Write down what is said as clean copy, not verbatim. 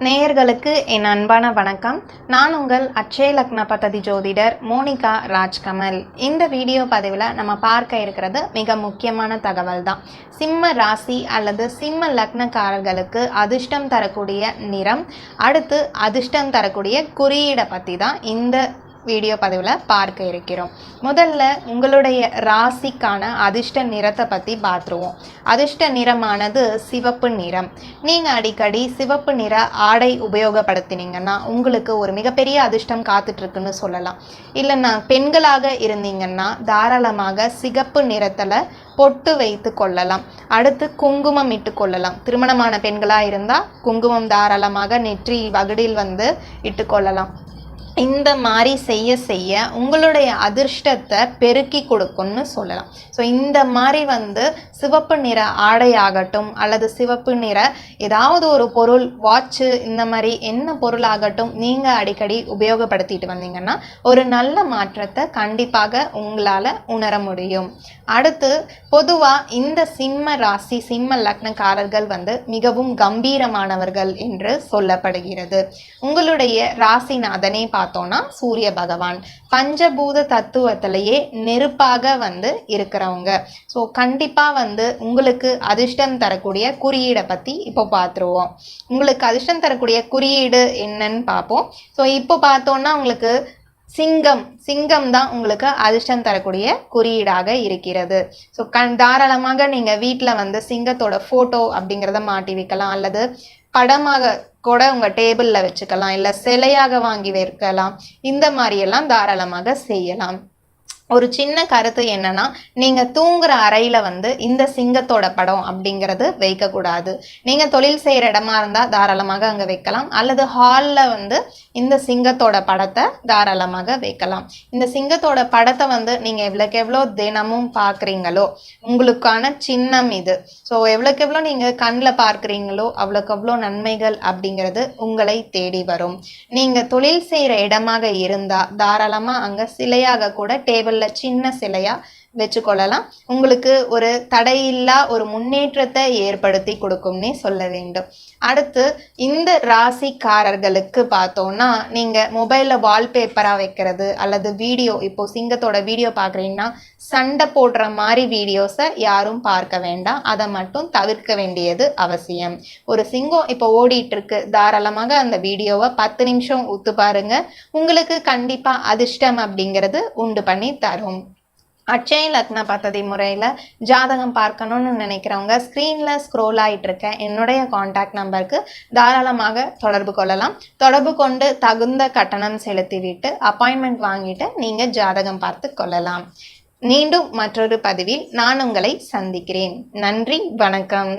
நேயர்களுக்கு என் அன்பான வணக்கம். நான் உங்கள் அட்சய லக்ன பத்ததி ஜோதிடர் மோனிகா ராஜ்கமல். இந்த வீடியோ பதிவில் நம்ம பார்க்க இருக்கிறது மிக முக்கியமான தகவல் தான். சிம்ம ராசி அல்லது சிம்ம லக்னக்காரர்களுக்கு அதிர்ஷ்டம் தரக்கூடிய நிறம், அடுத்து அதிர்ஷ்டம் தரக்கூடிய குறியீடை பற்றி தான் இந்த வீடியோ பதிவில் பார்க்க இருக்கிறோம். முதல்ல உங்களுடைய ராசிக்கான அதிர்ஷ்ட நிறத்தை பற்றி பார்த்துருவோம். அதிர்ஷ்ட நிறமானது சிவப்பு நிறம். நீங்கள் அடிக்கடி சிவப்பு நிற ஆடை உபயோகப்படுத்தினீங்கன்னா உங்களுக்கு ஒரு மிகப்பெரிய அதிர்ஷ்டம் காத்துட்ருக்குன்னு சொல்லலாம். இல்லைன்னா பெண்களாக இருந்தீங்கன்னா தாராளமாக சிகப்பு நிறத்தில் பொட்டு வைத்து கொள்ளலாம். அடுத்து குங்குமம் இட்டு கொள்ளலாம். திருமணமான பெண்களாக இருந்தால் குங்குமம் தாராளமாக நெற்றி வகுடில் இட்டு கொள்ளலாம். இந்த மாதிரி செய்ய செய்ய உங்களுடைய அதிர்ஷ்டத்தை பெருக்கி கொடுக்கும்னு சொல்லலாம். ஸோ இந்த மாதிரி சிவப்பு நிற ஆடை ஆகட்டும் அல்லது சிவப்பு நிற ஏதாவது ஒரு பொருள், வாட்சு, இந்த மாதிரி என்ன பொருள் ஆகட்டும் நீங்கள் அடிக்கடி உபயோகப்படுத்திட்டு வந்தீங்கன்னா ஒரு நல்ல மாற்றத்தை கண்டிப்பாக உங்களால் உணர முடியும். அடுத்து பொதுவாக இந்த சிம்ம ராசி சிம்ம லக்னக்காரர்கள் மிகவும் கம்பீரமானவர்கள் என்று சொல்லப்படுகிறது. உங்களுடைய ராசிநாதனை பார்த்தோம்னா சூரிய பகவான் பஞ்சபூத தத்துவத்திலேயே நெருப்பாக இருக்கிறவங்க. ஸோ கண்டிப்பாக உங்களுக்கு அதிர்ஷ்டம் தரக்கூடிய குறியீடை பற்றி இப்போ பார்த்துருவோம். உங்களுக்கு அதிர்ஷ்டம் தரக்கூடிய குறியீடு என்னன்னு பார்ப்போம். ஸோ இப்போ பார்த்தோன்னா உங்களுக்கு சிங்கம் தான் உங்களுக்கு அதிர்ஷ்டம் தரக்கூடிய குறியீடாக இருக்கிறது. ஸோ தாராளமாக நீங்கள் வீட்டில் சிங்கத்தோட ஃபோட்டோ அப்படிங்கிறத மாட்டி வைக்கலாம், அல்லது படமாக கூட உங்கள் டேபிளில் வச்சுக்கலாம், இல்லை சிலையாக வாங்கி வைக்கலாம். இந்த மாதிரியெல்லாம் தாராளமாக செய்யலாம். ஒரு சின்ன கருத்து என்னன்னா, நீங்கள் தூங்குற அறையில் இந்த சிங்கத்தோட படம் அப்படிங்கிறது வைக்கக்கூடாது. நீங்கள் தொழில் செய்கிற இடமா இருந்தால் தாராளமாக அங்கே வைக்கலாம், அல்லது ஹாலில் இந்த சிங்கத்தோட படத்தை தாராளமாக வைக்கலாம். இந்த சிங்கத்தோட படத்தை நீங்கள் எவ்வளோக்கு எவ்வளோ தினமும் பார்க்குறீங்களோ உங்களுக்கான சின்னம் இது. ஸோ எவ்வளோக்கு எவ்வளோ நீங்கள் கண்ணில் பார்க்குறீங்களோ அவ்வளோக்கு எவ்வளோ நன்மைகள் அப்படிங்கிறது உங்களை தேடி வரும். நீங்கள் தொழில் செய்கிற இடமாக இருந்தால் தாராளமாக அங்கே சிலையாக கூட டேபிள் சின்ன சிலையா வச்சுக்கொள்ளலாம். உங்களுக்கு ஒரு தடையில்லா ஒரு முன்னேற்றத்தை ஏற்படுத்தி கொடுக்கும்னே சொல்ல வேண்டும். அடுத்து இந்த ராசிக்காரர்களுக்கு பார்த்தோம்னா, நீங்கள் மொபைலில் வால்பேப்பராக வைக்கிறது அல்லது வீடியோ, இப்போ சிங்கத்தோட வீடியோ பார்க்குறீங்கன்னா சண்டை போடுற மாதிரி வீடியோஸை யாரும் பார்க்க வேண்டாம். அதை மட்டும் தவிர்க்க வேண்டியது அவசியம். ஒரு சிங்கம் இப்போ ஓடிட்டு இருக்கு, தாராளமாக அந்த வீடியோவை 10 நிமிஷம் ஊத்து பாருங்க. உங்களுக்கு கண்டிப்பாக அதிர்ஷ்டம் அப்படிங்கிறது உண்டு பண்ணி தரும். அட்சய லக்ன பத்ததி முறையில் ஜாதகம் பார்க்கணும்னு நினைக்கிறவங்க ஸ்க்ரீனில் ஸ்க்ரோல் ஆகிட்டு இருக்க என்னுடைய காண்டாக்ட் நம்பருக்கு தாராளமாக தொடர்பு கொள்ளலாம். தொடர்பு கொண்டு தகுந்த கட்டணம் செலுத்திவிட்டு அப்பாயின்மெண்ட் வாங்கிட்டு நீங்கள் ஜாதகம் பார்த்து கொள்ளலாம். மீண்டும் மற்றொரு பதிவில் நான் உங்களை சந்திக்கிறேன். நன்றி, வணக்கம்.